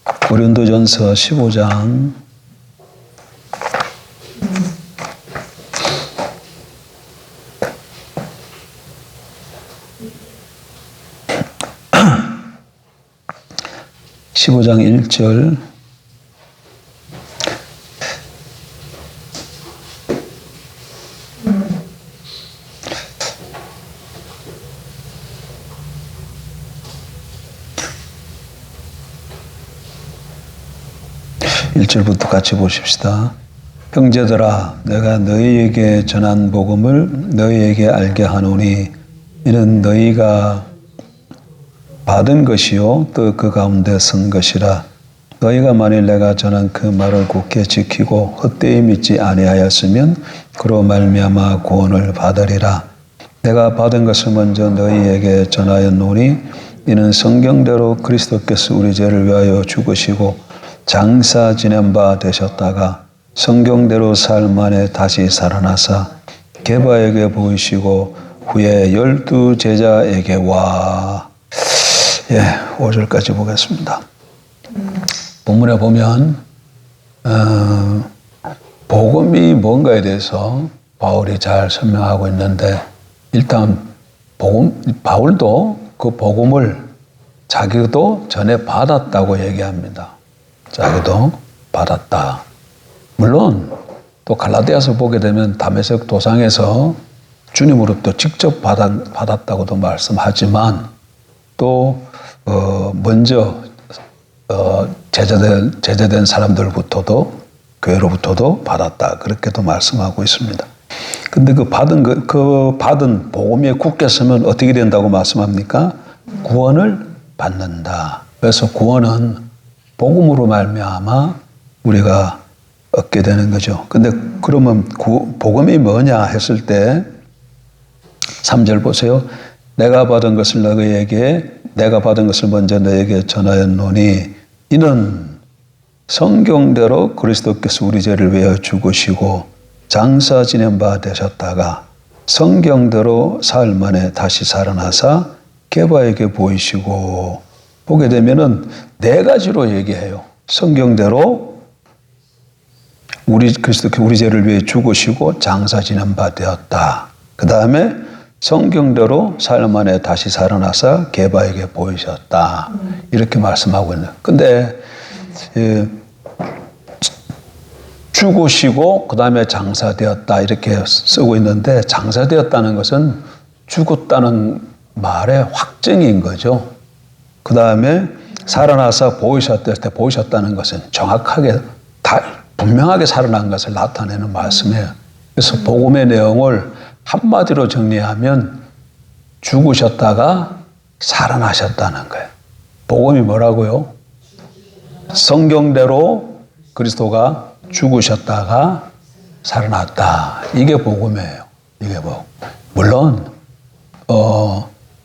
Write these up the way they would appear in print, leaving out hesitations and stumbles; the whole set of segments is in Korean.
고린도전서 15장 15장 1절 부터 같이 보십시다. 형제들아, 내가 너희에게 전한 복음을 너희에게 알게 하노니 이는 너희가 받은 것이요 또 그 가운데 선 것이라. 너희가 만일 내가 전한 그 말을 굳게 지키고 헛되이 믿지 아니하였으면 그로 말미암아 구원을 받으리라. 내가 받은 것을 먼저 너희에게 전하였노니 이는 성경대로 그리스도께서 우리 죄를 위하여 죽으시고 장사 지낸 바 되셨다가 성경대로 사흘 만에 다시 살아나사 게바에게 보이시고 후에 12 제자에게 와. 5절까지 보겠습니다. 본문에 보면 복음이 뭔가에 대해서 바울이 잘 설명하고 있는데, 일단 바울도 그 복음을 자기도 전에 받았다고 얘기합니다. 자기도 받았다. 물론 또 갈라디아서 보게 되면 다메섹 도상에서 주님으로부터 직접 받았다고도 말씀하지만 또 먼저 제자된 사람들부터도 교회로부터도 받았다, 그렇게도 말씀하고 있습니다. 근데 그 받은 복음에 굳게 서면 어떻게 된다고 말씀합니까? 구원을 받는다. 그래서 구원은 복음으로 말미암아 우리가 얻게 되는 거죠. 근데 그러면 복음이 뭐냐 했을 때 3절 보세요. 내가 받은 것을 먼저 너에게 전하였노니 이는 성경대로 그리스도께서 우리 죄를 위하여 죽으시고 장사 지낸 바 되셨다가 성경대로 사흘 만에 다시 살아나사 게바에게 보이시고. 보게 되면은 4가지로 얘기해요. 성경대로 그리스도께서 우리 죄를 위해 죽으시고 장사 지낸 바 되었다. 그 다음에 성경대로 사흘 만에 다시 살아나사 게바에게 보이셨다. 이렇게 말씀하고 있는. 근데 죽으시고 그 다음에 장사되었다 이렇게 쓰고 있는데, 장사되었다는 것은 죽었다는 말의 확증인 거죠. 그 다음에 살아나서 보이셨을 때 보이셨다는 것은 정확하게 분명하게 살아난 것을 나타내는 말씀이에요. 그래서 복음의 내용을 한마디로 정리하면 죽으셨다가 살아나셨다는 거예요. 복음이 뭐라고요? 성경대로 그리스도가 죽으셨다가 살아났다. 이게 복음이에요. 이게 물론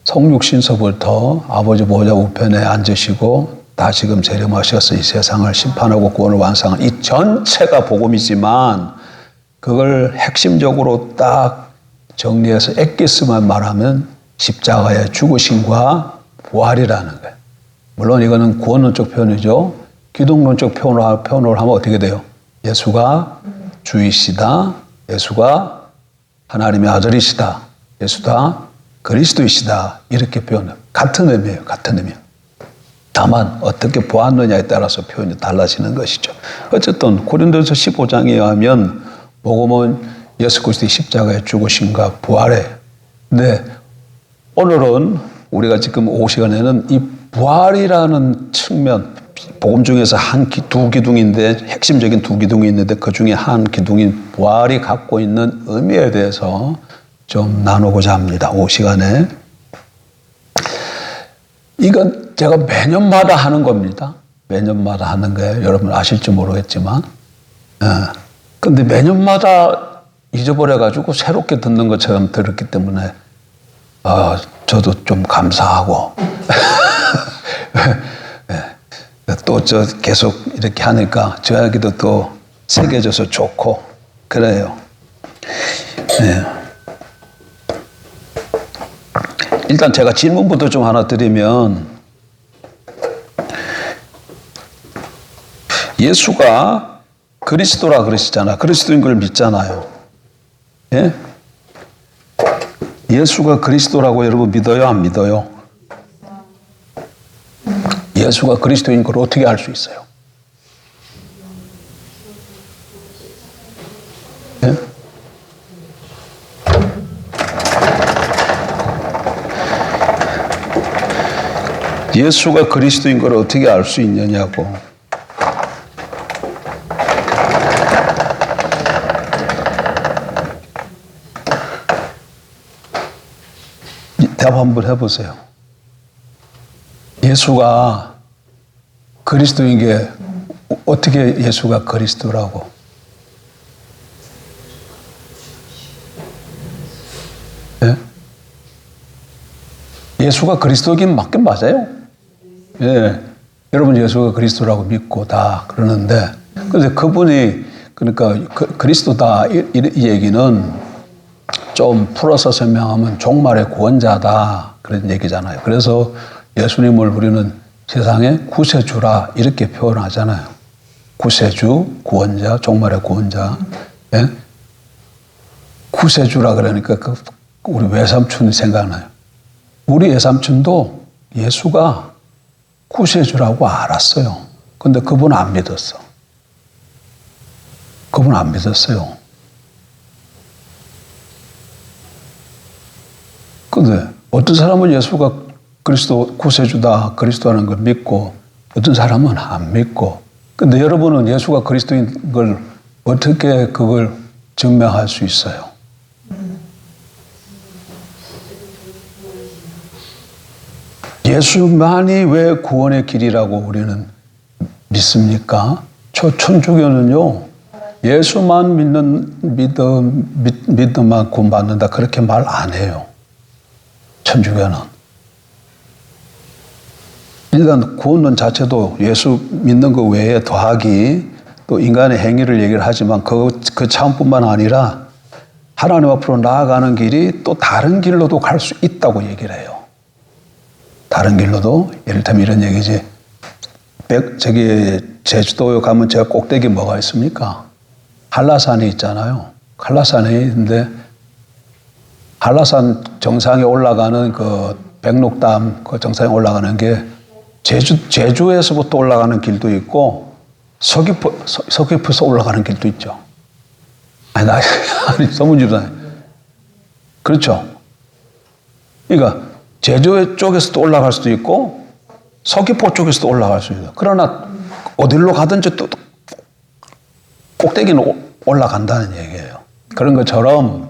성육신서부터 아버지 보좌 우편에 앉으시고 다시금 재림하셔서 이 세상을 심판하고 구원을 완성한 이 전체가 복음이지만, 그걸 핵심적으로 딱 정리해서 엑기스만 말하면 십자가의 죽으심과 부활이라는 거예요. 물론 이거는 구원론적 표현이죠. 기독론적 표현을 하면 어떻게 돼요? 예수가 주이시다. 예수가 하나님의 아들이시다. 예수가 그리스도이시다. 이렇게 표현해요. 같은 의미예요. 같은 의미. 다만 어떻게 보았느냐에 따라서 표현이 달라지는 것이죠. 어쨌든 고린도서 15장에 의하면 복음은 예수 그리스도의 십자가의 죽으심과 부활에. 근데 오늘은 우리가 지금 5시간에는 이 부활이라는 측면, 복음 중에서 두 기둥인데 핵심적인 두 기둥이 있는데 그 중에 한 기둥인 부활이 갖고 있는 의미에 대해서 좀 나누고자 합니다. 5시간에. 이건 제가 매년마다 하는 겁니다. 매년마다 하는 거예요. 여러분 아실지 모르겠지만. 근데 매년마다 잊어버려가지고 새롭게 듣는 것처럼 들었기 때문에 저도 좀 감사하고 또 계속 이렇게 하니까 저에게도 또 새겨져서 좋고 그래요. 네. 일단 제가 질문부터 좀 하나 드리면, 예수가 그리스도라 그러시잖아. 그리스도인 걸 믿잖아요. 예? 예수가 그리스도라고 여러분 믿어요? 안 믿어요? 예수가 그리스도인 걸 어떻게 알 수 있어요? 예? 예수가 그리스도인 걸 어떻게 알 수 있느냐고. 대답 한번 해보세요. 예수가 그리스도인 게 어떻게 예수가 그리스도라고? 예? 예수가 그리스도긴 맞긴 맞아요. 예. 여러분 예수가 그리스도라고 믿고 다 그러는데, 근데 그분이 그러니까 그리스도다 이 얘기는 좀 풀어서 설명하면 종말의 구원자다 그런 얘기잖아요. 그래서 예수님을 우리는 세상의 구세주라 이렇게 표현하잖아요. 구세주, 구원자, 종말의 구원자. 예? 구세주라 그러니까 우리 외삼촌이 생각나요. 우리 외삼촌도 예수가 구세주라고 알았어요. 근데 그분 안 믿었어. 그분 안 믿었어요. 근데 어떤 사람은 예수가 그리스도 구세주다, 그리스도라는 걸 믿고 어떤 사람은 안 믿고. 근데 여러분은 예수가 그리스도인 걸 어떻게 그걸 증명할 수 있어요? 예수만이 왜 구원의 길이라고 우리는 믿습니까? 천주교는요, 예수만 믿음만 구원받는다 그렇게 말 안 해요. 천주교는. 일단 구원론 자체도 예수 믿는 것 외에 더하기 또 인간의 행위를 얘기를 하지만 그 차원뿐만 아니라 하나님 앞으로 나아가는 길이 또 다른 길로도 갈 수 있다고 얘기를 해요. 다른 길로도, 이를테면 이런 얘기지. 제주도에 가면 제가 꼭대기 뭐가 있습니까? 한라산이 있잖아요. 한라산이 있는데 한라산 정상에 올라가는 그 백록담 그 정상에 올라가는 게 제주에서부터 올라가는 길도 있고 서귀포에서 올라가는 길도 있죠. 아니 서문지도 그렇죠. 그러니까 제주 쪽에서도 올라갈 수도 있고 서귀포 쪽에서도 올라갈 수 있어요. 그러나 어디로 가든지 또 꼭대기는 올라간다는 얘기예요. 그런 것처럼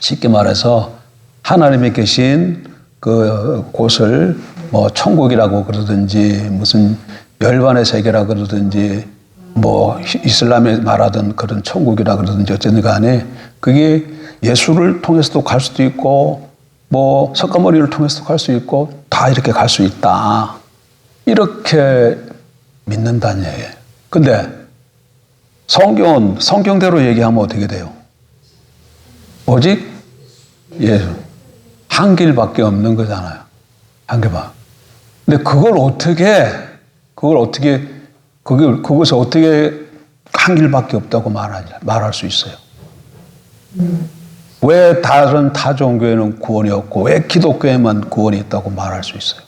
쉽게 말해서 하나님이 계신 그 곳을 뭐 천국이라고 그러든지 무슨 열반의 세계라 그러든지 뭐 이슬람에 말하던 그런 천국이라 그러든지 어쨌든 간에 그게 예수를 통해서도 갈 수도 있고 뭐 석가모니를 통해서도 갈 수 있고 다 이렇게 갈 수 있다. 이렇게 믿는다는 얘기예요. 근데 성경은 성경대로 얘기하면 어떻게 돼요? 오직 예수. 한 길밖에 없는 거잖아요. 한 길밖에. 근데 그것을 어떻게 한 길밖에 없다고 말할 수 있어요? 왜 다른 타 종교에는 구원이 없고 왜 기독교에만 구원이 있다고 말할 수 있어요?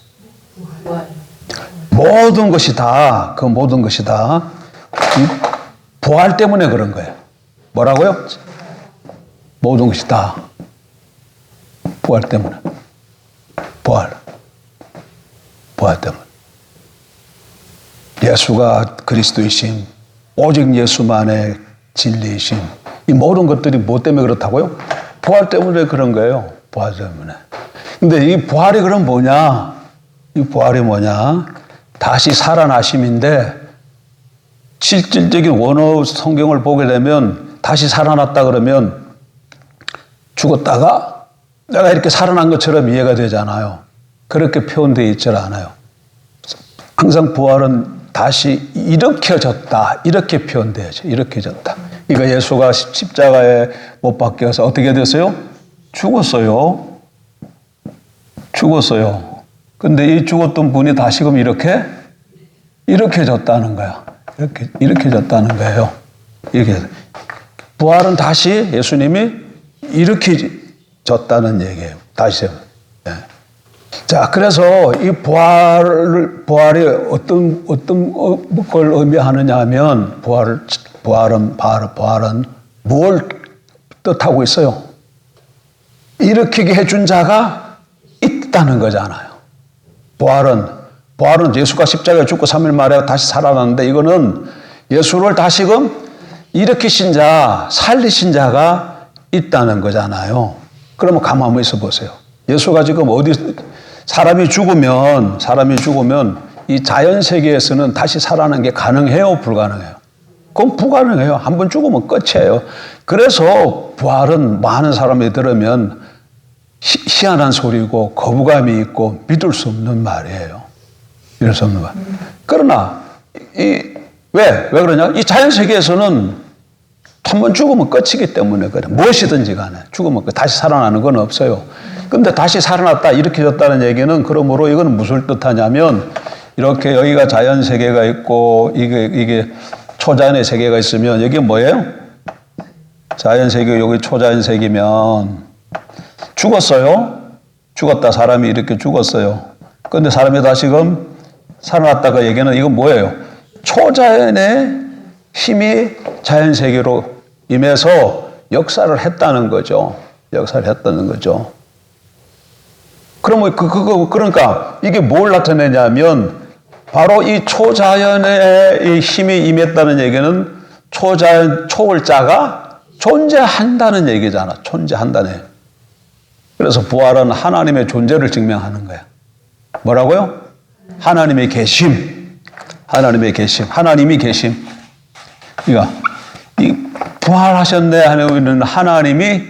모든 것이 다 부활 때문에 그런 거예요. 뭐라고요? 모든 것이 다 부활 때문에. 부활 때문에. 예수가 그리스도이심, 오직 예수만의 진리이심. 이 모든 것들이 뭐 때문에 그렇다고요? 부활 때문에 그런 거예요. 부활 때문에. 근데 이 부활이 그럼 뭐냐? 이 부활이 뭐냐? 다시 살아나심인데 실질적인 원어 성경을 보게 되면 다시 살아났다 그러면 죽었다가 내가 이렇게 살아난 것처럼 이해가 되잖아요. 그렇게 표현되어 있지 않아요. 항상 부활은 다시 일으켜졌다. 이렇게 표현돼야죠. 일으켜졌다. 그러니까 예수가 십자가에 못 박혀서 어떻게 됐어요? 죽었어요. 근데 이 죽었던 분이 다시금 이렇게 일으켜졌다는 거야. 이렇게 일으켜졌다는 거예요. 이렇게 부활은 다시 예수님이 일으켜졌다는 얘기예요. 다시. 예. 자, 그래서 이 부활이 어떤 걸 의미하느냐 하면 부활은 뭘 뜻하고 있어요? 일으키게 해준 자가 있다는 거잖아요. 부활은 예수가 십자가에 죽고 3일 만에 다시 살아났는데 이거는 예수를 다시금 일으키신 자, 살리신 자가 있다는 거잖아요. 그러면 가만히 한번 있어 보세요. 예수가 지금 사람이 죽으면 이 자연 세계에서는 다시 살아나는 게 가능해요, 불가능해요? 그건 불가능해요. 한 번 죽으면 끝이에요. 그래서 부활은 많은 사람이 들으면 희한한 소리고 거부감이 있고 믿을 수 없는 말이에요. 믿을 수 없는 말. 그러나 왜 그러냐? 이 자연 세계에서는 한 번 죽으면 끝이기 때문에 그래. 무엇이든지 간에 죽으면 다시 살아나는 건 없어요. 근데 다시 살아났다, 일으켜졌다는 얘기는 그러므로 이건 무슨 뜻하냐면 이렇게 여기가 자연 세계가 있고 이게 초자연의 세계가 있으면 여기 뭐예요? 자연 세계, 여기 초자연 세계면 죽었어요. 죽었다. 사람이 이렇게 죽었어요. 근데 사람이 다시금 살아났다가 얘기는 이건 뭐예요? 초자연의 힘이 자연 세계로 임해서 역사를 했다는 거죠. 역사를 했다는 거죠. 그러면 그러니까 이게 뭘 나타내냐면 바로 이 초자연의 힘이 임했다는 얘기는 초월자가 존재한다는 얘기잖아. 존재한다네. 그래서 부활은 하나님의 존재를 증명하는 거야. 뭐라고요? 하나님의 계심. 하나님의 계심. 하나님이 계심. 그러니까 이 부활하셨네 하는 하나님이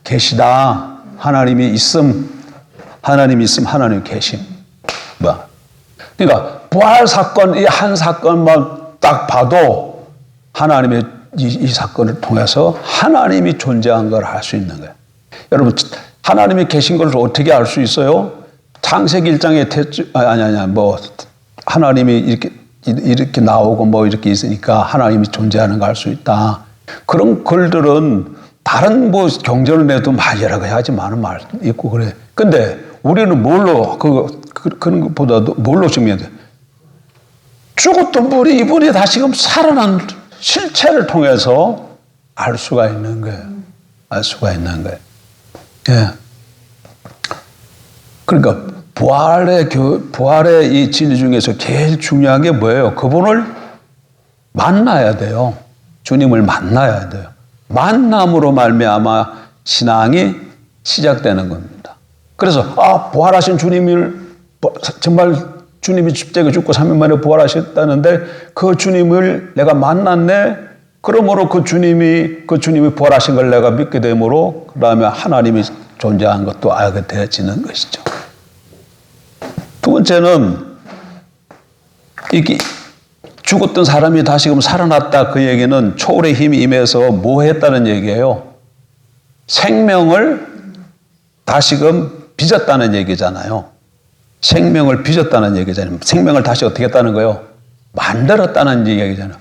계시다. 하나님이 있음. 하나님이 있음. 하나님 계심. 뭐. 그러니까 부활 사건, 이 한 사건만 딱 봐도 하나님의 이 사건을 통해서 하나님이 존재한 걸 알 수 있는 거예요. 여러분, 하나님이 계신 걸 어떻게 알 수 있어요? 창세기 1장에 뭐 하나님이 이렇게 나오고 뭐 이렇게 있으니까 하나님이 존재하는 걸 알 수 있다. 그런 글들은 다른 뭐 경전을 내도 막 여러 가지 하지만은 말 있고 그래. 근데 우리는 뭘로 그런 것보다도 뭘로 증명해야 돼? 죽었던 분이 이분이 다시금 살아난 실체를 통해서 알 수가 있는 거예요. 알 수가 있는 거예요. 예. 그러니까 부활의 이 진리 중에서 제일 중요한 게 뭐예요? 그분을 만나야 돼요. 주님을 만나야 돼요. 만남으로 말미암아 신앙이 시작되는 겁니다. 그래서 부활하신 주님을 정말 주님이 십자가에 죽고 3일 만에 부활하셨다는데 그 주님을 내가 만났네. 그러므로 그 주님이 부활하신 걸 내가 믿게 되므로 그다음에 하나님이 존재한 것도 알게 되어지는 것이죠. 두 번째는 이게 죽었던 사람이 다시금 살아났다. 그 얘기는 초월의 힘이 임해서 뭐 했다는 얘기예요? 생명을 다시금 빚었다는 얘기잖아요. 생명을 빚었다는 얘기잖아요. 생명을 다시 어떻게 했다는 거예요? 만들었다는 얘기잖아요.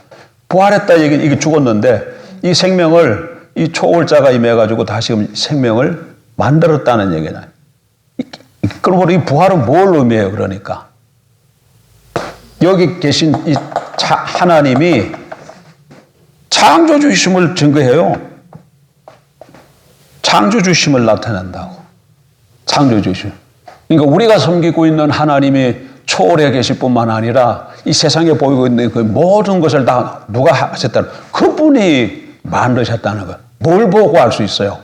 부활했다 얘기는 이게 죽었는데 이 생명을 이 초월자가 임해가지고 다시금 생명을 만들었다는 얘기잖아요. 그러므로 이 부활은 뭘 의미해요? 그러니까 여기 계신 이 하나님이 창조주심을 증거해요. 창조주심을 나타낸다고. 창조주심. 그러니까 우리가 섬기고 있는 하나님이 초월해 계실 뿐만 아니라 이 세상에 보이고 있는 그 모든 것을 다 누가 하셨다는 그분이 만드셨다는 것. 뭘 보고 알 수 있어요?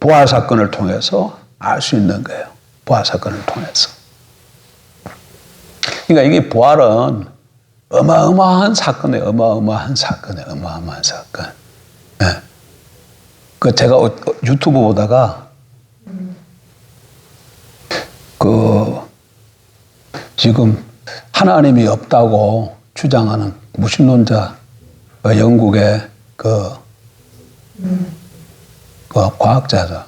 부활 사건을 통해서 알 수 있는 거예요. 부활 사건을 통해서. 그러니까 이게 부활은 어마어마한 사건이에요. 어마어마한 사건이에요. 어마어마한 사건. 네. 그 제가 유튜브 보다가 지금 하나님이 없다고 주장하는 무신론자 영국의 과학자죠.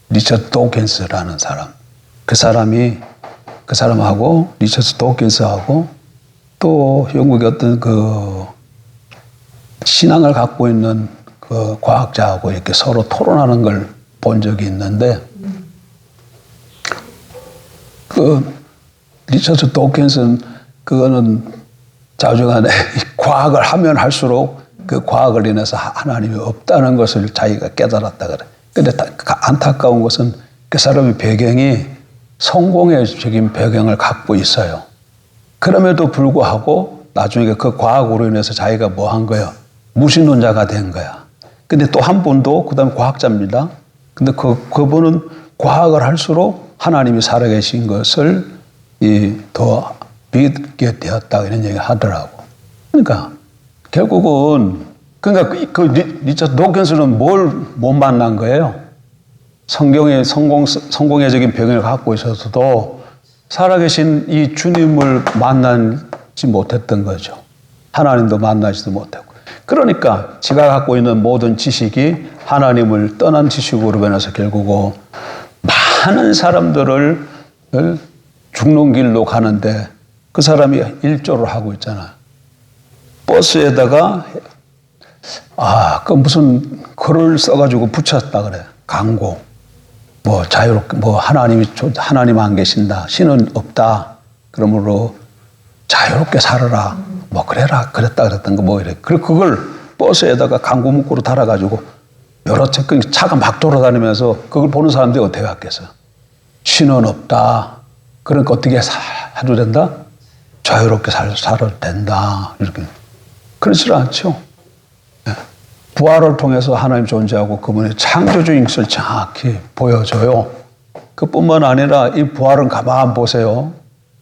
리처드 도킨스라는 사람. 그 사람하고 리처드 도킨스하고 또 영국의 어떤 신앙을 갖고 있는 그 과학자하고 이렇게 서로 토론하는 걸 본 적이 있는데, 그 리처드 도킨슨 그거는 자주간에 과학을 하면 할수록 그 과학을 인해서 하나님이 없다는 것을 자기가 깨달았다 그래. 근데 안타까운 것은 그 사람의 배경이 성공회적인 배경을 갖고 있어요. 그럼에도 불구하고 나중에 그 과학으로 인해서 자기가 뭐 한 거예요? 무신론자가 된 거야. 근데 또 한 분도 그다음에 과학자입니다. 근데 그분은 과학을 할수록 하나님이 살아계신 것을 더 믿게 되었다 이런 얘기 하더라고. 그러니까 결국은 리처드 도킨스는 뭘 못 만난 거예요? 성경의 성공회적인 배경을 갖고 있어서도 살아계신 이 주님을 만나지 못했던 거죠. 하나님도 만나지도 못했고. 그러니까 지가 갖고 있는 모든 지식이 하나님을 떠난 지식으로 변해서 결국은 많은 사람들을 죽는 길로 가는데 그 사람이 일조를 하고 있잖아요. 버스에다가 그 무슨 글을 써가지고 붙였다 그래. 광고. 뭐 자유롭게 하나님 안 계신다. 신은 없다. 그러므로 자유롭게 살아라. 뭐 그랬다 그랬던 거 뭐 이래. 그걸 버스에다가 광고 문구로 달아가지고 여러 차가 막 돌아다니면서 그걸 보는 사람들이 어떻게 갔겠어? 신은 없다. 그러니까 어떻게 해도 된다? 자유롭게 살아도 된다. 이렇게. 그렇지 않죠. 부활을 통해서 하나님 존재하고 그분의 창조주인 것을 정확히 보여줘요. 그뿐만 아니라 이 부활은 가만 보세요.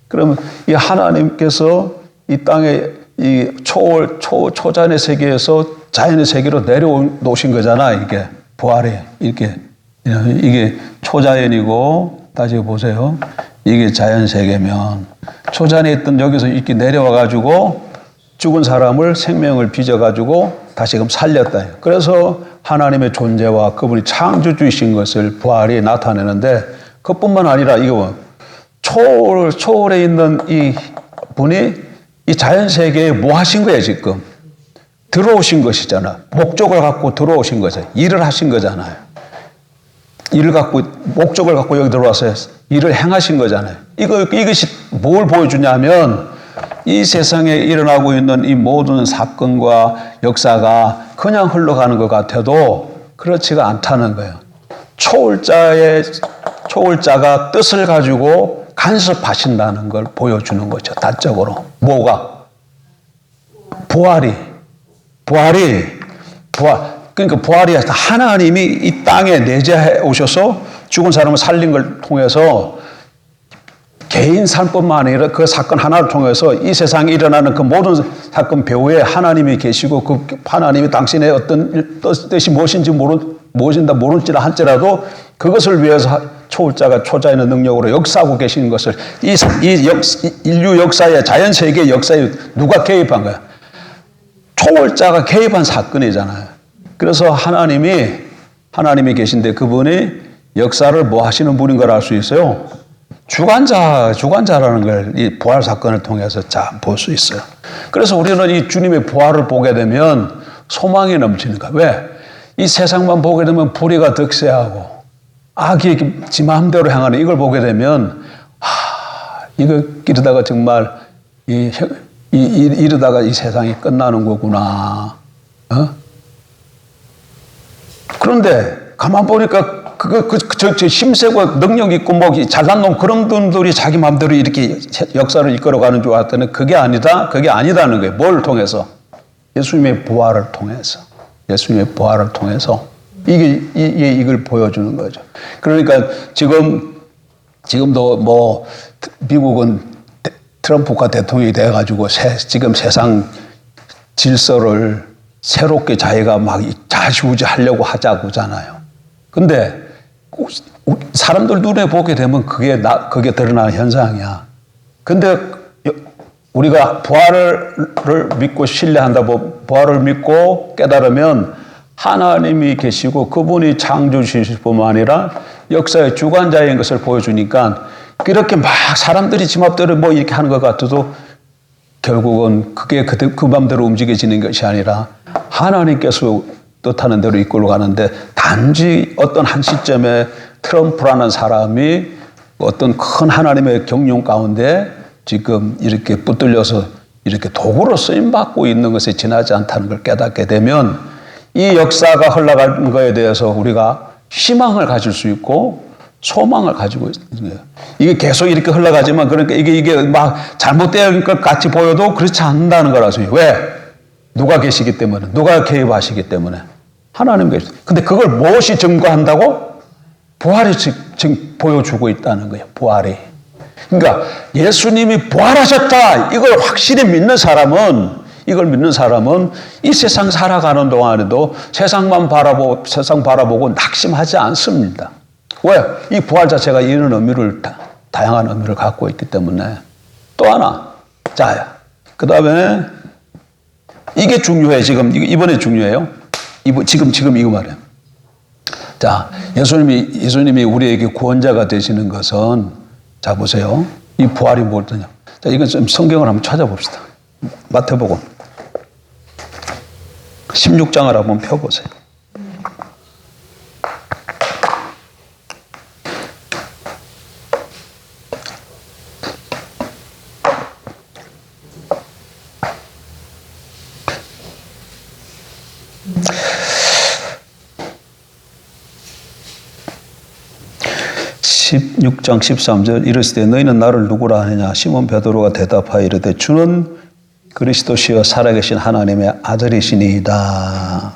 그러면 이 하나님께서 이 땅에 이 초자연의 세계에서 자연의 세계로 내려놓으신 거잖아. 이게 부활이 이게 초자연이고 다시 보세요. 이게 자연 세계면 초자연에 있던 여기서 이렇게 내려와 가지고 죽은 사람을 생명을 빚어가지고 다시금 살렸다. 그래서 하나님의 존재와 그분이 창조주이신 것을 부활이 나타내는데 그뿐만 아니라 이거 초월에 있는 이 분이 이 자연세계에 뭐 하신 거예요 지금? 들어오신 것이잖아. 목적을 갖고 들어오신 거죠. 일을 하신 거잖아요. 목적을 갖고 여기 들어와서 일을 행하신 거잖아요. 이것이 뭘 보여주냐면 이 세상에 일어나고 있는 이 모든 사건과 역사가 그냥 흘러가는 것 같아도 그렇지가 않다는 거예요. 초월자가 뜻을 가지고 간섭하신다는 걸 보여주는 거죠. 단적으로. 뭐가? 부활. 그러니까 부활이 하나님이 이 땅에 내재해 오셔서 죽은 사람을 살린 걸 통해서 개인 삶뿐만 아니라 그 사건 하나를 통해서 이 세상에 일어나는 그 모든 사건 배후에 하나님이 계시고 그 하나님이 당신의 어떤 뜻이 무엇인지 모른지라 한지라도 그것을 위해서 초월자가 초자연의 능력으로 역사하고 계시는 것을 인류 역사에 자연 세계 역사에 누가 개입한 거야? 초월자가 개입한 사건이잖아요. 그래서 하나님이 계신데 그분이 역사를 뭐 하시는 분인 걸 알 수 있어요? 주관자라는 걸 이 부활 사건을 통해서 볼 수 있어요. 그래서 우리는 이 주님의 부활을 보게 되면 소망이 넘치는 거야. 왜? 이 세상만 보게 되면 불의가 득세하고 악이 지 마음대로 행하는 이걸 보게 되면 이러다가 정말 이러다가 이 세상이 끝나는 거구나. 그런데 가만 보니까 저 힘세고 능력 있고 잘난 놈 그런 분들이 자기 마음대로 이렇게 역사를 이끌어가는 줄 알았더니 그게 아니다는 거예요. 뭘 통해서? 예수님의 부활을 통해서. 이걸 보여주는 거죠. 그러니까 지금도 미국은 트럼프가 대통령이 돼가지고 지금 세상 질서를 새롭게 자기가 막 좌지우지하려고 하자고잖아요. 근데 사람들 눈에 보게 되면 그게 드러나는 현상이야. 근데 우리가 부활을 믿고 신뢰한다고 부활을 믿고 깨달으면 하나님이 계시고 그분이 창조주실 뿐만 아니라 역사의 주관자인 것을 보여주니까 그렇게 막 사람들이 지 맘대로 이렇게 하는 것 같아도 결국은 그게 그 맘대로 움직여지는 것이 아니라 하나님께서 뜻하는 대로 이끌어 가는데 단지 어떤 한 시점에 트럼프라는 사람이 어떤 큰 하나님의 경륜 가운데 지금 이렇게 붙들려서 이렇게 도구로 쓰임받고 있는 것에 지나지 않다는 걸 깨닫게 되면 이 역사가 흘러가는 것에 대해서 우리가 희망을 가질 수 있고 소망을 가지고 있는 거예요. 이게 계속 이렇게 흘러가지만 그러니까 이게 막 잘못된 것 같이 보여도 그렇지 않는다는 거라서요. 왜? 누가 계시기 때문에, 누가 개입하시기 때문에. 하나님 계시. 근데 그걸 무엇이 증거한다고? 부활이 지금 보여주고 있다는 거예요. 부활이. 그러니까 예수님이 부활하셨다. 이걸 확실히 믿는 사람은, 이걸 믿는 사람은 이 세상 살아가는 동안에도 세상 바라보고 낙심하지 않습니다. 왜? 이 부활 자체가 이런 의미를, 다양한 의미를 갖고 있기 때문에. 또 하나. 자, 그 다음에 이게 중요해. 지금, 이번에 중요해요. 지금 이거 말이에요. 자, 예수님이 우리에게 구원자가 되시는 것은, 자, 보세요. 이 부활이 뭐냐. 자, 이건 좀 성경을 한번 찾아봅시다. 마태복음 16장을 한번 펴보세요. (16장 13절) 이르시되 너희는 나를 누구라 하느냐 시몬 베드로가 대답하여 이르되 주는 그리스도시여 살아계신 하나님의 아들이시니이다.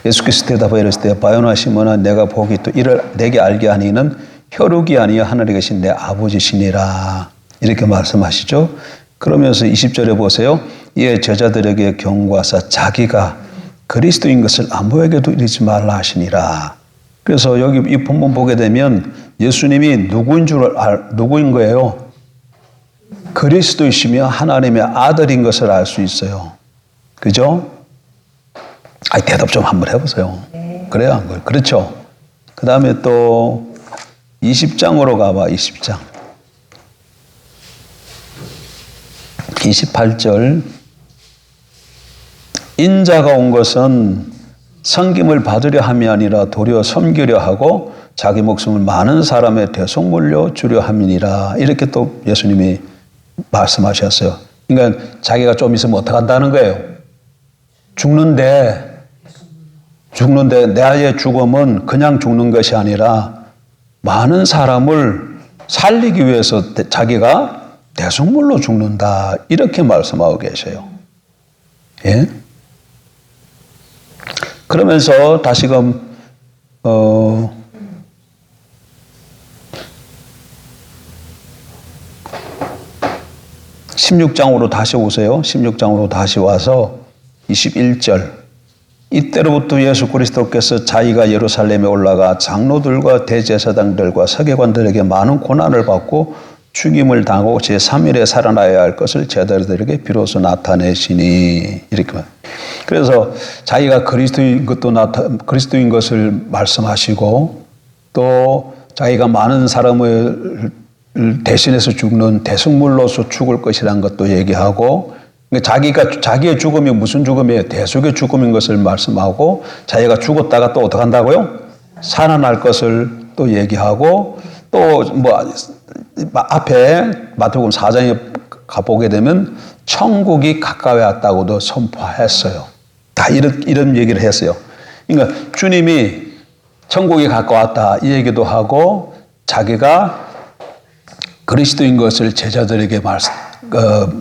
예수께서 대답하여 이르시되 바요나 시몬아 내가 보기 또 이를 내게 알게 하니 이는 혈육이 아니여 하늘에 계신 내 아버지시니라. 이렇게 말씀하시죠. 그러면서 20절에 보세요. 이에 제자들에게 경고하사 자기가 그리스도인 것을 아무에게도 이르지 말라 하시니라. 그래서 여기 이 본문 보게 되면 예수님이 누구인 거예요? 그리스도이시며 하나님의 아들인 것을 알 수 있어요. 그죠? 대답 좀 한번 해보세요. 그래야 한 거예요. 그렇죠? 그 다음에 또 20장으로 가봐. 20장 28절 인자가 온 것은 섬김을 받으려 함이 아니라 도리어 섬기려 하고 자기 목숨을 많은 사람의 대속물로 주려 함이니라. 이렇게 또 예수님이 말씀하셨어요. 그러니까 자기가 좀 있으면 어떻게 한다는 거예요? 죽는데 나의 죽음은 그냥 죽는 것이 아니라 많은 사람을 살리기 위해서 자기가 대속물로 죽는다. 이렇게 말씀하고 계세요. 예? 그러면서 다시금 16장으로 다시 오세요. 16장으로 다시 와서 21절. 이때로부터 예수 그리스도께서 자기가 예루살렘에 올라가 장로들과 대제사장들과 서기관들에게 많은 고난을 받고 죽임을 당하고 제3일에 살아나야 할 것을 제자들에게 비로소 나타내시니. 이렇게 말. 그래서 자기가 그리스도인 것을 말씀하시고 또 자기가 많은 사람을 대신해서 죽는 대속물로서 죽을 것이라는 것도 얘기하고 자기의 죽음이 무슨 죽음이에요? 대속의 죽음인 것을 말씀하고 자기가 죽었다가 또 어떻게 한다고요? 살아날 것을 또 얘기하고 또 앞에 마태복음 4장에 가보게 되면 천국이 가까이 왔다고도 선포했어요. 다 이런 얘기를 했어요. 그러니까 주님이 천국이 가까웠다 이 얘기도 하고 자기가 그리스도인 것을 제자들에게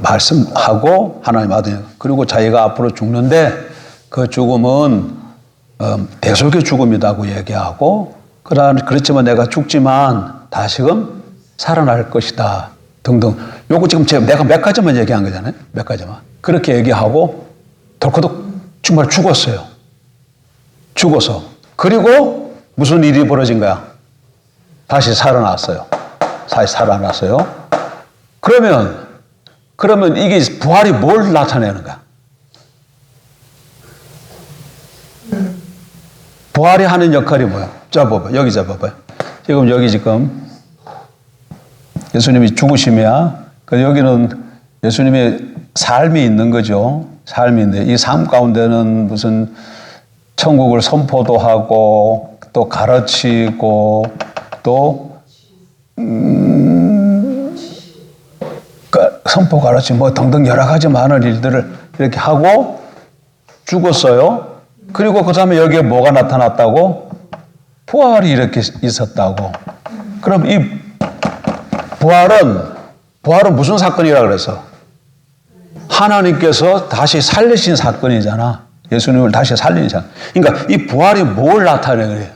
말씀하고 하나님 아들 그리고 자기가 앞으로 죽는데 그 죽음은 대속의 죽음이라고 얘기하고 그렇지만 내가 죽지만 다시금 살아날 것이다 등등. 요거 지금 내가 몇 가지만 얘기한 거잖아요. 몇 가지만. 그렇게 얘기하고 덜커덕 정말 죽었어요. 죽어서. 그리고 무슨 일이 벌어진 거야? 다시 살아났어요. 다시 살아났어요. 그러면 이게 부활이 뭘 나타내는 거야? 부활이 하는 역할이 뭐야? 여기 잡아봐요. 지금 예수님이 죽으심이야. 여기는 예수님의 삶이 있는 거죠. 삶인데 이 삶 가운데는 무슨 천국을 선포도 하고 또 가르치고 또 선포 가르치 뭐 등등 여러 가지 많은 일들을 이렇게 하고 죽었어요. 그리고 그 다음에 여기에 뭐가 나타났다고? 부활이 이렇게 있었다고. 그럼 이 부활은 무슨 사건이라 그래서? 하나님께서 다시 살리신 사건이잖아. 예수님을 다시 살리신 사건. 그러니까 이 부활이 뭘 나타내 그래요?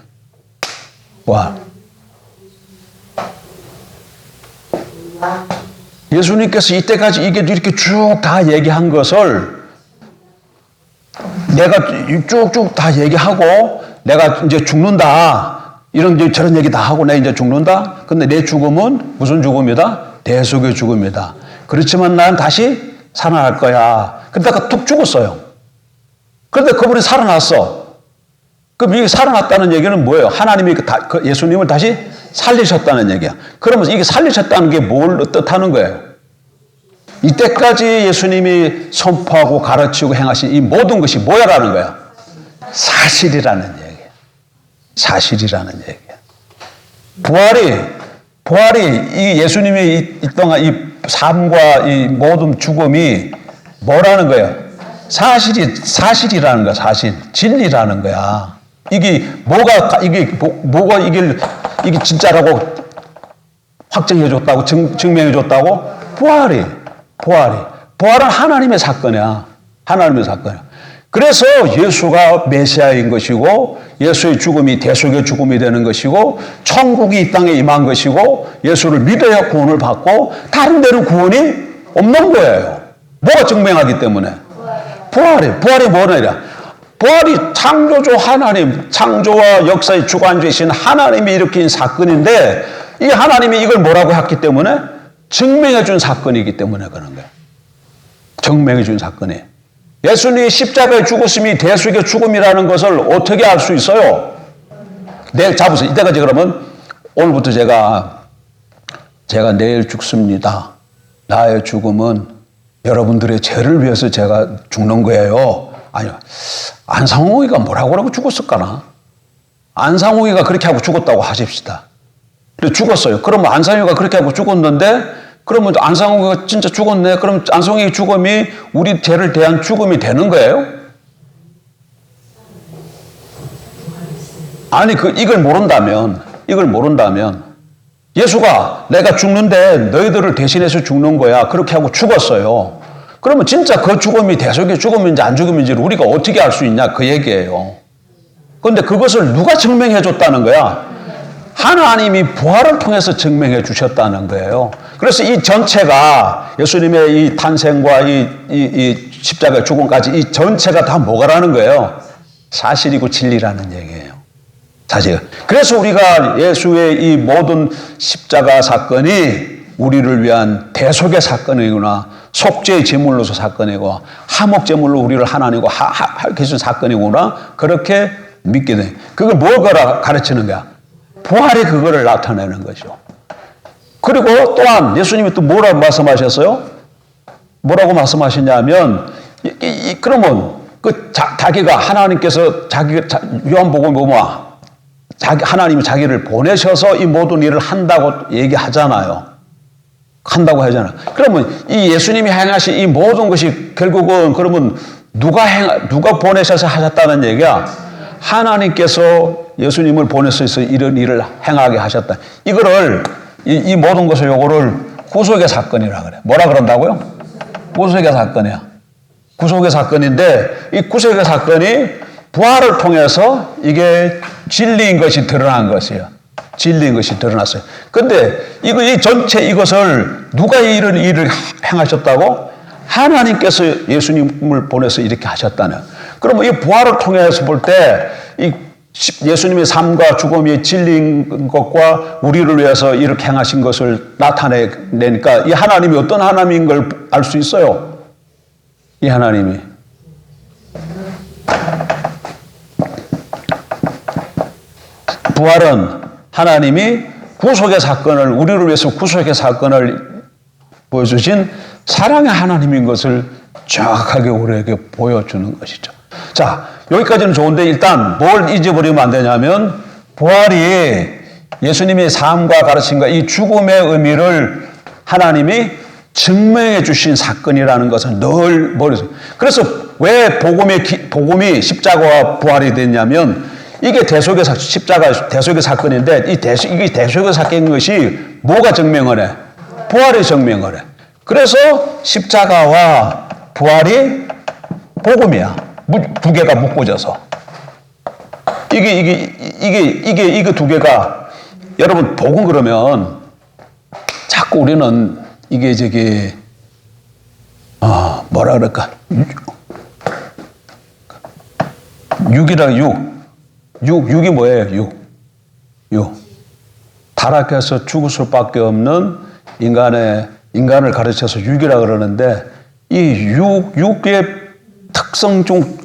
부활. 예수님께서 이때까지 이게 이렇게 쭉 다 얘기한 것을 내가 쭉쭉 다 얘기하고 내가 이제 죽는다. 이런 저런 얘기 다 하고 내가 이제 죽는다. 근데 내 죽음은 무슨 죽음이다? 대속의 죽음이다. 그렇지만 난 다시 살아날 거야. 그러다가 툭 죽었어요. 그런데 그분이 살아났어. 그럼 이게 살아났다는 얘기는 뭐예요? 하나님이 예수님을 다시 살리셨다는 얘기야. 그러면 이게 살리셨다는 게 뭘 뜻하는 거예요? 이때까지 예수님이 선포하고 가르치고 행하신 이 모든 것이 뭐야라는 거야? 사실이라는 얘기야. 사실이라는 얘기야. 부활이 이 예수님이 이 동안 이 삶과 이 모든 죽음이 뭐라는 거예요? 사실이라는 거야. 사실. 진리라는 거야. 이게 진짜라고 확정해줬다고, 증명해줬다고? 부활은 하나님의 사건이야. 하나님의 사건이야. 그래서 예수가 메시아인 것이고, 예수의 죽음이 대속의 죽음이 되는 것이고, 천국이 이 땅에 임한 것이고, 예수를 믿어야 구원을 받고, 다른 데는 구원이 없는 거예요. 뭐가 증명하기 때문에? 부활이 뭐냐? 부활이 창조주 하나님, 창조와 역사의 주관주이신 하나님이 일으킨 사건인데, 이 하나님이 이걸 뭐라고 했기 때문에? 증명해 준 사건이기 때문에 그런 거예요. 증명해 준 사건이에요. 예수님이 십자가에 죽으심이 대속의 죽음이라는 것을 어떻게 알 수 있어요? 내일 잡으세요. 이때까지 그러면 오늘부터 제가 내일 죽습니다. 나의 죽음은 여러분들의 죄를 위해서 제가 죽는 거예요. 아니요. 안상홍이가 뭐라고 죽었을까나? 안상홍이가 그렇게 하고 죽었다고 하십시다. 죽었어요. 그러면 안상홍이가 그렇게 하고 죽었는데 그러면 안상홍이가 진짜 죽었네. 그럼 안상홍의 죽음이 우리 죄를 대한 죽음이 되는 거예요? 아니 이걸 모른다면 예수가 내가 죽는데 너희들을 대신해서 죽는 거야. 그렇게 하고 죽었어요. 그러면 진짜 그 죽음이 대속의 죽음인지 안 죽음인지를 우리가 어떻게 알 수 있냐 그 얘기예요. 그런데 그것을 누가 증명해 줬다는 거야? 하나님이 부활을 통해서 증명해 주셨다는 거예요. 그래서 이 전체가 예수님의 이 탄생과 이 십자가의 죽음까지 이 전체가 다 뭐가라는 거예요? 사실이고 진리라는 얘기예요. 사실. 그래서 우리가 예수의 이 모든 십자가 사건이 우리를 위한 대속의 사건이구나. 속죄의 제물로서 사건이고 화목 제물로 우리를 하나님과 계신 사건이구나. 그렇게 믿게 돼. 그걸 뭘 가르치는 거야? 부활이 그거를 나타내는 거죠. 그리고 또한 예수님이 또 뭐라고 말씀하셨어요? 뭐라고 말씀하셨냐면 그러면 자기가 하나님께서 요한복음에 보면 하나님이 자기를 보내셔서 이 모든 일을 한다고 얘기하잖아요. 그러면 이 예수님이 행하신 이 모든 것이 결국은 그러면 누가 보내셔서 하셨다는 얘기야? 하나님께서 예수님을 보내셔서 이런 일을 행하게 하셨다. 이거를 이 모든 것을 요거를 구속의 사건이라 그래. 뭐라 그런다고요? 구속의 사건이야. 구속의 사건인데 이 구속의 사건이 부활을 통해서 이게 진리인 것이 드러난 것이에요. 진리인 것이 드러났어요. 근데 이 전체 이것을 누가 이런 일을 행하셨다고? 하나님께서 예수님을 보내서 이렇게 하셨다는. 그러면 이 부활을 통해서 볼 때 이 예수님의 삶과 죽음이 진리인 것과 우리를 위해서 이렇게 행하신 것을 나타내니까 이 하나님이 어떤 하나님인 걸 알 수 있어요. 이 하나님이. 부활은 하나님이 구속의 사건을 우리를 위해서 구속의 사건을 보여주신 사랑의 하나님인 것을 정확하게 우리에게 보여주는 것이죠. 자, 여기까지는 좋은데 일단 뭘 잊어버리면 안 되냐면 부활이 예수님의 삶과 가르침과 이 죽음의 의미를 하나님이 증명해 주신 사건이라는 것을 늘 머릿속에. 그래서 왜 복음이 십자가와 부활이 됐냐면 이게 십자가 대속의 사건인데 이게 대속의 사건인 것이 뭐가 증명을 해? 부활이 증명을 해. 그래서 십자가와 부활이 복음이야. 두 개가 묶어져서. 이게 두 개가, 여러분, 복음 그러면 자꾸 우리는 이게 뭐라 그럴까? 육이 뭐예요? 육. 타락해서 죽을 수밖에 없는 인간을 가르쳐서 육이라 그러는데 이 육의 특성 중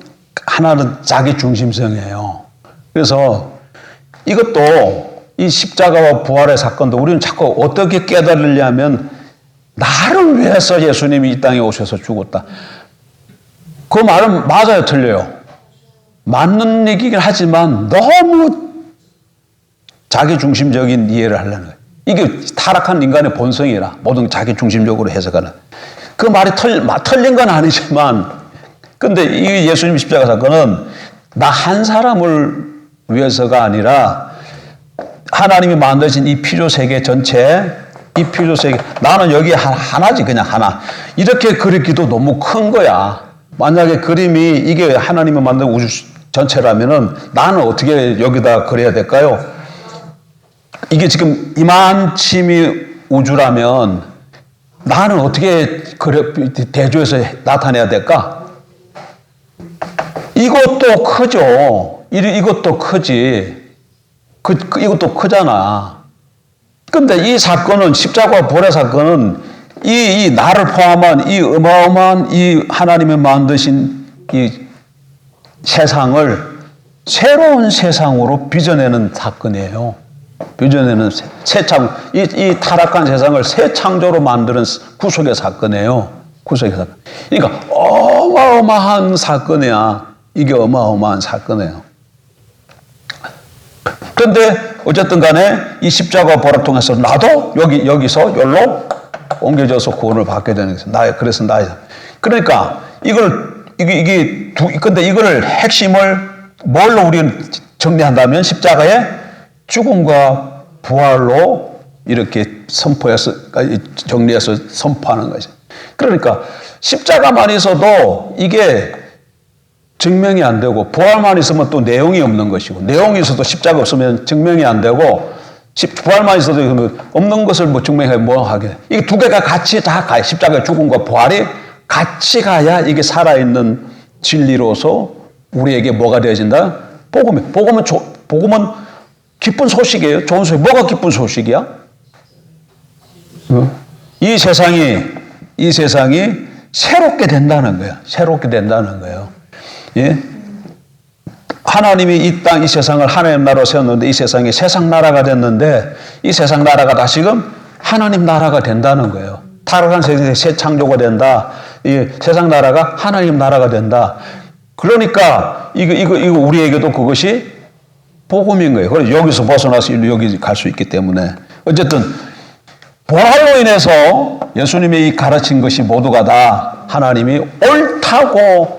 하나는 자기 중심성이에요. 그래서 이것도 이 십자가와 부활의 사건도 우리는 자꾸 어떻게 깨달으려면 나를 위해서 예수님이 이 땅에 오셔서 죽었다. 그 말은 맞아요, 틀려요? 맞는 얘기긴 하지만 너무 자기 중심적인 이해를 하려는 거예요. 이게 타락한 인간의 본성이라 모든 자기 중심적으로 해석하는. 그 말이 틀린 건 아니지만, 근데 이 예수님 십자가 사건은 나 한 사람을 위해서가 아니라 하나님이 만드신 이 피조세계 전체, 이 피조세계, 나는 여기 하나지, 그냥 하나. 이렇게 그리기도 너무 큰 거야. 만약에 그림이 이게 하나님이 만든 우주 전체라면은 나는 어떻게 여기다 그려야 될까요? 이게 지금 이만침이 우주라면 나는 어떻게 대조해서 나타내야 될까? 이것도 크죠. 이것도 크지. 이것도 크잖아. 근데 이 사건은, 십자가와 부활의 사건은 이 나를 포함한 이 어마어마한 이 하나님이 만드신 이 세상을 새로운 세상으로 빚어내는 사건이에요. 빚어내는 이 타락한 세상을 새 창조로 만드는 구속의 사건이에요. 구속의 사건. 그러니까 어마어마한 사건이야. 이게 어마어마한 사건이에요. 그런데 어쨌든 간에 이 십자가와 부활을 통해서 나도 여기서 여기로 옮겨져서 구원을 받게 되는 것이죠. 그래서 그러니까 근데 이거를 핵심을 뭘로 우리는 정리한다면 십자가의 죽음과 부활로 이렇게 정리해서 선포하는 것이죠. 그러니까 십자가만 있어도 이게 증명이 안 되고, 부활만 있으면 또 내용이 없는 것이고, 내용이 있어도 십자가 없으면 증명이 안 되고, 부활만 있어도 없는 것을 뭐 증명해 뭐 하게. 이게 두 개가 같이 다 가요. 십자가의 죽음과 부활이 같이 가야 이게 살아있는 진리로서 우리에게 뭐가 되어진다? 복음은 기쁜 소식이에요. 좋은 소식. 뭐가 기쁜 소식이야? 이 세상이 새롭게 된다는 거야. 새롭게 된다는 거예요. 예? 하나님이 이 세상을 하나님 나라로 세웠는데 이 세상이 세상 나라가 됐는데 이 세상 나라가 다시금 하나님 나라가 된다는 거예요. 타락한 세상에 새 창조가 된다. 이 세상 나라가 하나님 나라가 된다. 그러니까 이거 우리에게도 그것이 복음인 거예요. 그래서 여기서 벗어나서 여기 갈 수 있기 때문에 어쨌든 부활로 인해서 예수님이 이 가르친 것이 모두가 다 하나님이 옳다고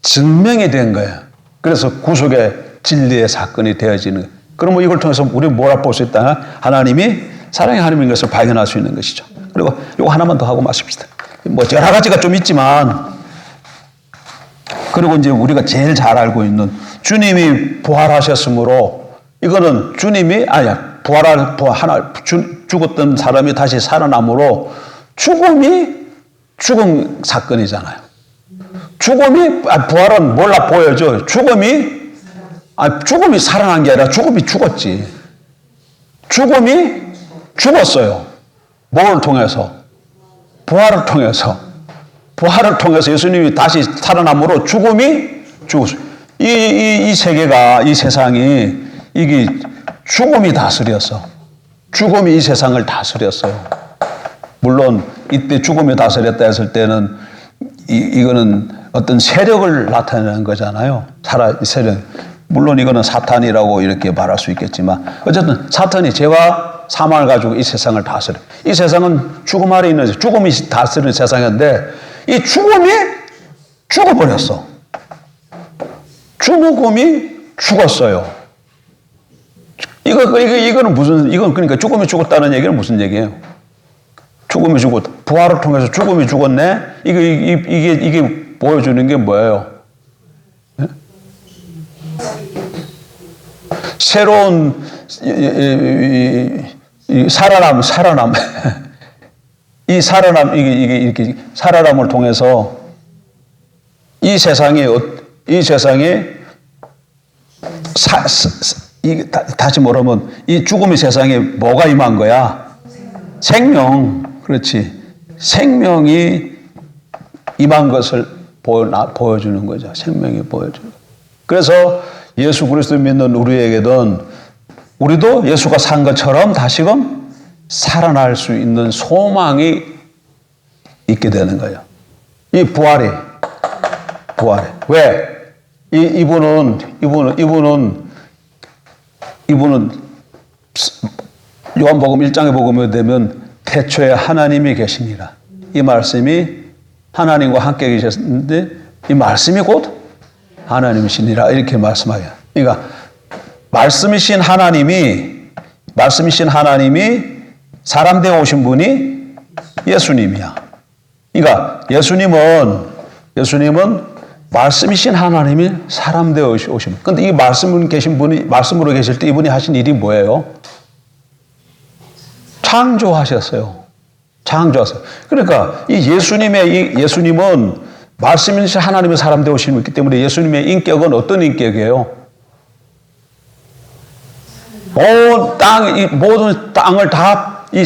증명이 된 거예요. 그래서 구속의 진리의 사건이 되어지는 거예요. 그러면 이걸 통해서 우리는 뭘 볼 수 있다? 하나님이 사랑의 하나님인 것을 발견할 수 있는 것이죠. 그리고 이거 하나만 더 하고 마십시다. 뭐 여러 가지가 좀 있지만, 그리고 이제 우리가 제일 잘 알고 있는 주님이 부활하셨으므로, 이거는 주님이 죽었던 사람이 다시 살아남으로 죽음 사건이잖아요. 부활은 몰라 보여줘. 죽음이 살아난 게 아니라 죽음이 죽었지. 죽음이 죽었어요. 뭘 통해서? 부활을 통해서 예수님이 다시 살아남으로 죽음이 죽었어요. 이 세계가, 이 세상이, 이게 죽음이 다스렸어. 죽음이 이 세상을 다스렸어요. 물론 이때 죽음이 다스렸다 했을 때는 이거는 어떤 세력을 나타내는 거잖아요. 세력. 물론 이거는 사탄이라고 이렇게 말할 수 있겠지만 어쨌든 사탄이 죄와 사망을 가지고 이 세상을 다스려. 이 세상은 죽음 아래 있는 죽음이 다스리는 세상인데 이 죽음이 죽어버렸어. 죽음이 죽었어요. 이거는 이건 그러니까 죽음이 죽었다는 얘기는 무슨 얘기예요? 죽음이 죽었다. 부활을 통해서 죽음이 죽었네? 이게 보여주는 게 뭐예요? 네? 새로운, 살아남. 이게 살아남을 통해서 이 세상에 다시 말하면 이 죽음의 세상에 뭐가 임한 거야? 생명. 그렇지. 생명이 임한 것을 보여주는 거죠. 생명이 보여주는. 그래서 예수 그리스도 믿는 우리에게는 우리도 예수가 산 것처럼 다시금 살아날 수 있는 소망이 있게 되는 거예요. 이 부활이. 왜? 이분은 요한복음 1장에 보면 되면 태초에 하나님이 계시니라. 이 말씀이 하나님과 함께 계셨는데 이 말씀이 곧 하나님이시니라 이렇게 말씀하여. 그러니까 말씀이신 하나님이 사람 되어 오신 분이 예수님이야. 그러니까 예수님은 말씀이신 하나님이 사람 되어 오신 분. 근데 이 말씀으로 계실 때 이분이 하신 일이 뭐예요? 창조하셨어요. 그러니까 이 예수님은 말씀이신 하나님의 사람 되어 오신 분이기 때문에 예수님의 인격은 어떤 인격이에요? 모든 땅을 다 이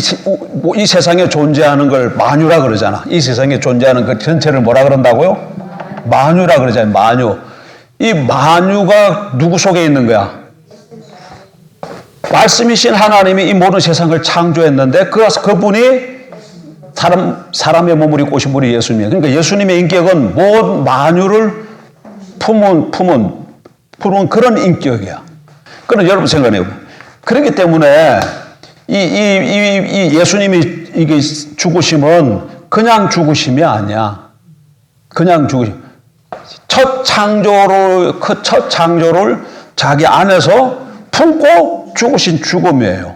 세상에 존재하는 걸 만유라 그러잖아. 이 세상에 존재하는 그 전체를 뭐라 그런다고요? 만유라 그러잖아요. 만유. 이 만유가 누구 속에 있는 거야? 말씀이신 하나님이 이 모든 세상을 창조했는데 그분이 사람의 몸을 입고 오신 분이 예수님이에요. 그러니까 예수님의 인격은 모든 만유를 품은 그런 인격이야. 그럼 여러분 생각해요. 그렇기 때문에 이 예수님이 이게 죽으심은 그냥 죽으심이 아니야. 그냥 죽으심. 첫 창조를 자기 안에서 품고 죽으신 죽음이에요.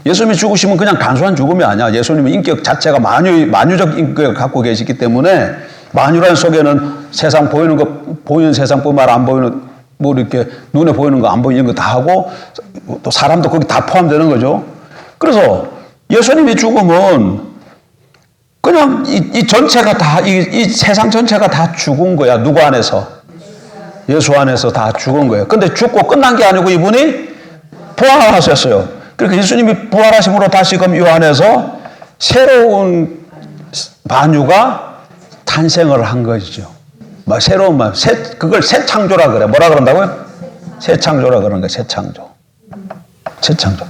예수님이 죽으심은 그냥 단순한 죽음이 아니야. 예수님의 인격 자체가 만유적 인격을 갖고 계시기 때문에 만유란 속에는 세상 보이는 세상뿐만 안 보이는 뭐 이렇게 눈에 보이는 거 안 보이는 거 다 하고 또 사람도 거기 다 포함되는 거죠. 그래서 예수님의 죽음은 그냥 이 전체가 다 이 세상 전체가 다 죽은 거야. 누구 안에서? 예수 안에서 다 죽은 거예요. 근데 죽고 끝난 게 아니고 이분이 부활하셨어요. 그러니까 예수님이 부활하심으로 다시금 이 안에서 새로운 만유가 탄생을 한 것이죠. 새로운 만, 그걸 새 창조라 그래. 뭐라 그런다고요? 새 창조라 그러는 거예요. 새 창조.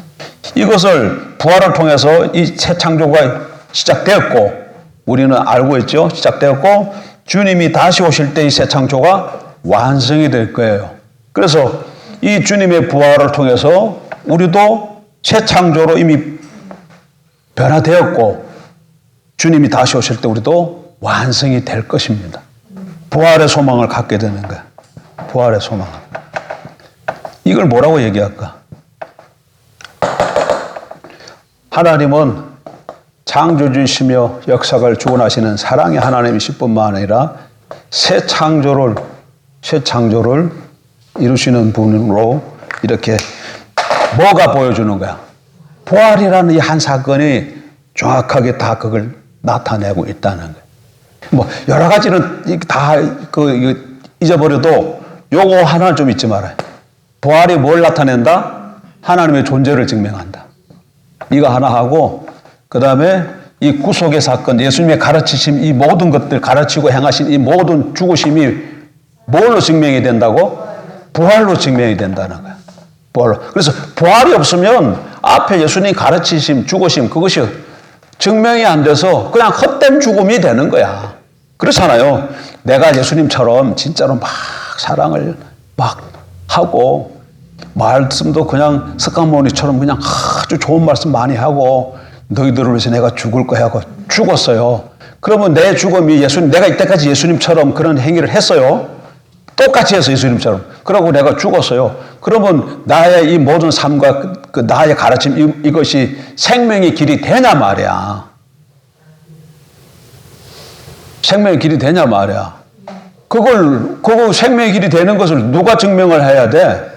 이것을 부활을 통해서 이 새 창조가 시작되었고, 우리는 알고 있죠. 시작되었고, 주님이 다시 오실 때 이 새 창조가 완성이 될 거예요. 그래서 이 주님의 부활을 통해서 우리도 새 창조로 이미 변화되었고, 주님이 다시 오실 때 우리도 완성이 될 것입니다. 부활의 소망을 갖게 되는 거야. 부활의 소망. 이걸 뭐라고 얘기할까? 하나님은 창조주이시며 역사를 주관하시는 사랑의 하나님이실 뿐만 아니라 새 창조를 이루시는 분으로 이렇게 뭐가 보여주는 거야? 부활이라는 이 한 사건이 정확하게 다 그걸 나타내고 있다는 거야. 뭐 여러 가지는 다 잊어버려도 요거 하나 좀 잊지 말아요. 부활이 뭘 나타낸다? 하나님의 존재를 증명한다. 이거 하나 하고 그 다음에 이 구속의 사건, 예수님의 가르치심, 이 모든 것들 가르치고 행하신 이 모든 죽으심이 뭘로 증명이 된다고? 부활로 증명이 된다는 거야. 부활로. 그래서 부활이 없으면 앞에 예수님 가르치심, 죽으심 그것이 증명이 안 돼서 그냥 헛된 죽음이 되는 거야. 그렇잖아요. 내가 예수님처럼 진짜로 막 사랑을 막 하고 말씀도 그냥 석가모니처럼 그냥 아주 좋은 말씀 많이 하고 너희들을 위해서 내가 죽을 거야 하고 죽었어요. 그러면 내 죽음이 내가 이때까지 예수님처럼 그런 행위를 했어요. 똑같이 해서 예수님처럼. 그러고 내가 죽었어요. 그러면 나의 이 모든 삶과 그 나의 가르침 이것이 생명의 길이 되냐 말이야. 생명의 길이 되냐 말이야. 그거 생명의 길이 되는 것을 누가 증명을 해야 돼?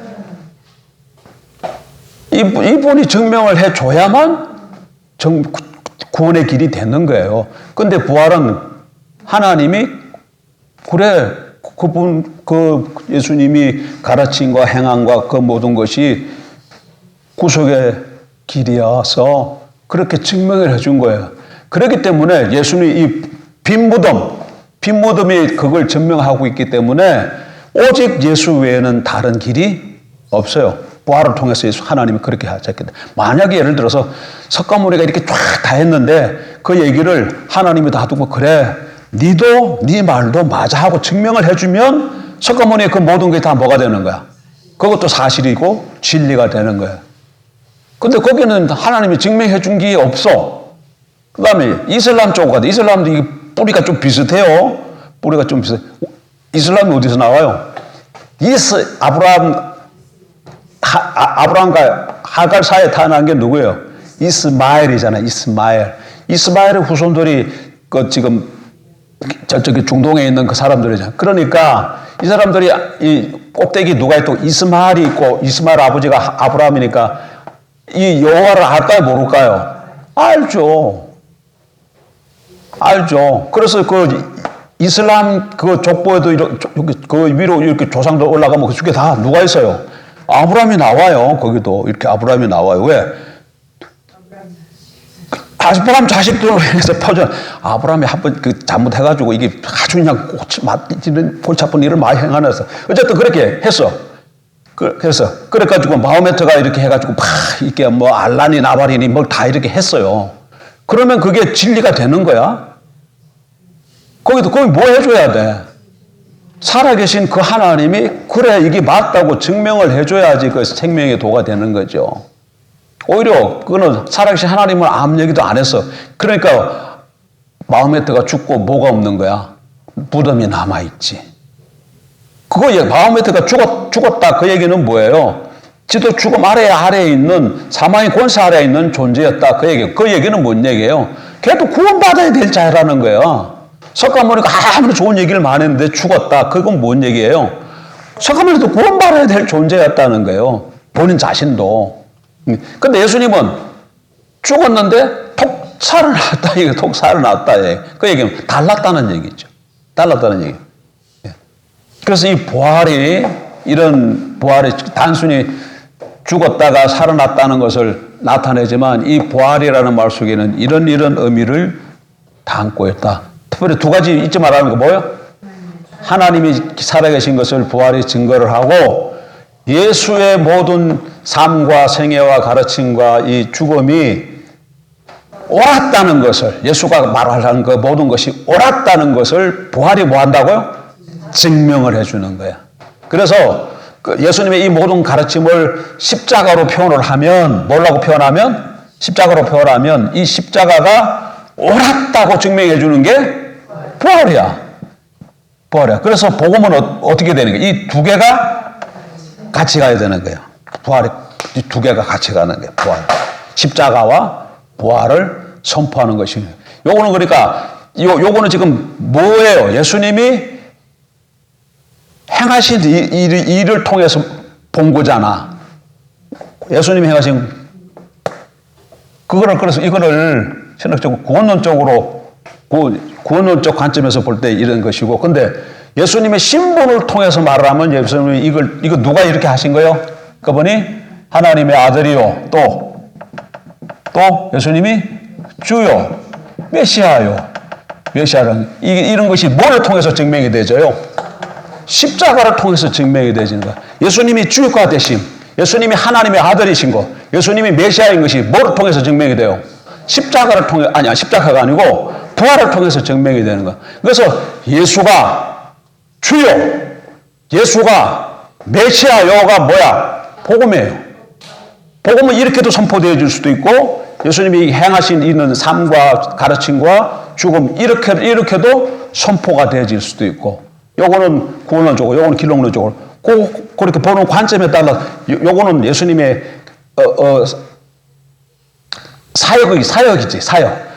이분이 증명을 해줘야만 구원의 길이 되는 거예요. 근데 부활은 하나님이 그래 예수님이 가르침과 행함과 그 모든 것이 구속의 길이어서 그렇게 증명을 해준 거예요. 그렇기 때문에 예수님이 이 빈 무덤이 그걸 증명하고 있기 때문에 오직 예수 외에는 다른 길이 없어요. 부활을 통해서 하나님이 그렇게 하셨기 때문에. 만약에 예를 들어서 석가모니가 이렇게 쫙 다 했는데 그 얘기를 하나님이 다 듣고 그래 니도 네 말도 맞아 하고 증명을 해주면 석가모니의 그 모든 게 다 뭐가 되는 거야? 그것도 사실이고 진리가 되는 거야. 근데 거기는 하나님이 증명해 준 게 없어. 그 다음에 이슬람 쪽으로 가도 이슬람도 이 뿌리가 좀 비슷해요. 뿌리가 좀 비슷해. 이슬람이 어디서 나와요? 아브라함과 하갈 사이에 태어난 게 누구예요? 이스마엘이잖아요. 이스마엘의 후손들이 지금 저쪽에 중동에 있는 그 사람들이잖아요. 그러니까 이 사람들이 이 꼭대기 누가 있고 이스마엘이 있고 이스마엘 아버지가 아브라함이니까 이 여호와를 알까요? 모를까요? 알죠. 그래서 그 이슬람 그 족보에도 그 위로 이렇게 조상들 올라가면 그중에 다 누가 있어요? 아브라함이 나와요. 거기도 이렇게 아브라함이 나와요. 왜? 아브라함 자식들로 해서 퍼져. 아브라함이 한번 잘못해가지고 이게 아주 그냥 골치 아픈 일을 많이 행하면서 어쨌든 그렇게 했어. 그래가지고 마호메트가 이렇게 해가지고 막 이렇게 뭐 알라니 나발이니 뭘 다 이렇게 했어요. 그러면 그게 진리가 되는 거야. 거기 뭐 해줘야 돼? 살아계신 그 하나님이 그래 이게 맞다고 증명을 해줘야지 그 생명의 도가 되는 거죠. 오히려 그는 살아계신 하나님을 아무 얘기도 안 했어. 그러니까 마호메트가 죽고 뭐가 없는 거야? 무덤이 남아있지. 마호메트가 죽었다 그 얘기는 뭐예요? 지도 죽음 아래에 있는 사망의 권세 아래에 있는 존재였다 그 얘기. 그 얘기는 뭔 얘기예요? 걔도 구원받아야 될 자라는 거예요. 석가모니가 아무리 좋은 얘기를 많이 했는데 죽었다. 그건 뭔 얘기예요? 석가모니도 구원받아야 될 존재였다는 거예요. 본인 자신도. 근데 예수님은 죽었는데 톡 살아났다. 톡 살아났다. 그 얘기는 달랐다는 얘기죠. 달랐다는 얘기. 그래서 이 이런 부활이 단순히 죽었다가 살아났다는 것을 나타내지만 이 부활이라는 말 속에는 이런 의미를 담고 있다. 특별히 두 가지 잊지 말라는 거 뭐예요? 하나님이 살아계신 것을 부활이 증거를 하고 예수의 모든 삶과 생애와 가르침과 이 죽음이 옳았다는 것을 예수가 말하는 그 모든 것이 옳았다는 것을 부활이 뭐 한다고요? 증명을 해주는 거야. 그래서 예수님의 이 모든 가르침을 십자가로 표현을 하면 뭐라고 표현하면? 십자가로 표현하면 이 십자가가 옳았다고 증명해 주는 게 부활이야. 그래서 복음은 어떻게 되는 거야? 이 두 개가 같이 가야 되는 거예요. 부활이 이 두 개가 같이 가는 거예요. 부활. 십자가와 부활을 선포하는 것이에요. 요거는 그러니까 요거는 지금 뭐예요? 예수님이 행하신 일을 통해서 본 거잖아. 예수님이 행하신 그래서 이거를 신학적으로 구원론적 관점에서 볼 때 이런 것이고, 근데 예수님의 신분을 통해서 말을 하면 예수님이 이거 누가 이렇게 하신 거예요? 그분이 하나님의 아들이요. 또 예수님이 주요. 메시아요. 메시아는 이런 것이 뭐를 통해서 증명이 되죠요? 십자가를 통해서 증명이 되지는 거야. 예수님이 주가 되심, 예수님이 하나님의 아들이신 것, 예수님이 메시아인 것이 뭐를 통해서 증명이 돼요? 십자가가 아니고 부활을 통해서 증명이 되는 거야. 그래서 예수가 주요, 예수가 메시아 여호가 뭐야? 복음이에요. 복음은 이렇게도 선포되어질 수도 있고 예수님이 행하신 이런 삶과 가르침과 죽음 이렇게도 선포가 되어질 수도 있고 요거는 구원론적으로 요거는 기독론적으로 그렇게 보는 관점에 따라 요거는 예수님의 사역이지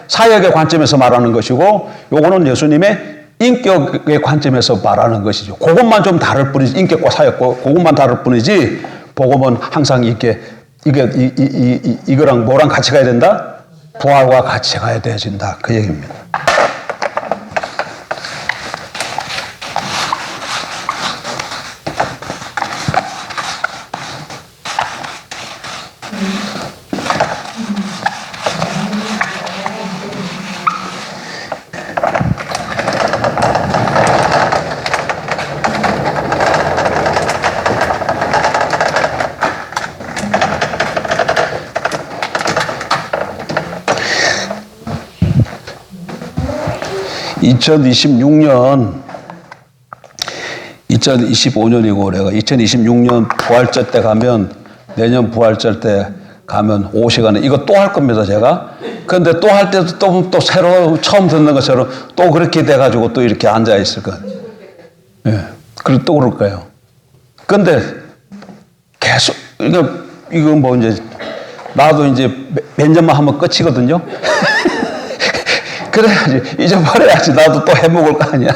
사역의 관점에서 말하는 것이고 요거는 예수님의 인격의 관점에서 말하는 것이죠. 그것만 좀 다를 뿐이지 인격과 사역 그것만 다를 뿐이지 복음은 항상 이거랑 뭐랑 같이 가야 된다? 부활과 같이 가야 되어진다. 그 얘기입니다. (2026년) 2025년이고 내가 2026년 부활절 때 가면 내년 부활절 때 가면 오후 시간에 이거 또 할 겁니다 제가. 그런데 또 할 때도 또 새로 처음 듣는 것처럼 또 그렇게 돼가지고 또 이렇게 앉아 있을 거예요. 예, 그리고 또 그럴 거예요. 그런데 계속 이거 뭐 이제 나도 이제 몇 년만 하면 끝이거든요. 그래야지 잊어버려야지 나도 또 해먹을 거 아니야.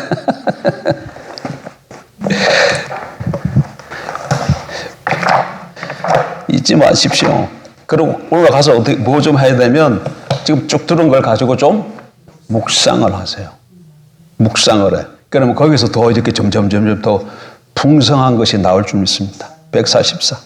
잊지 마십시오. 그리고 올라가서 어떻게 뭐 좀 해야 되면 지금 쭉 들은 걸 가지고 좀 묵상을 하세요. 묵상을 해. 그러면 거기서 더 이렇게 점점 더 풍성한 것이 나올 줄 믿습니다. 144.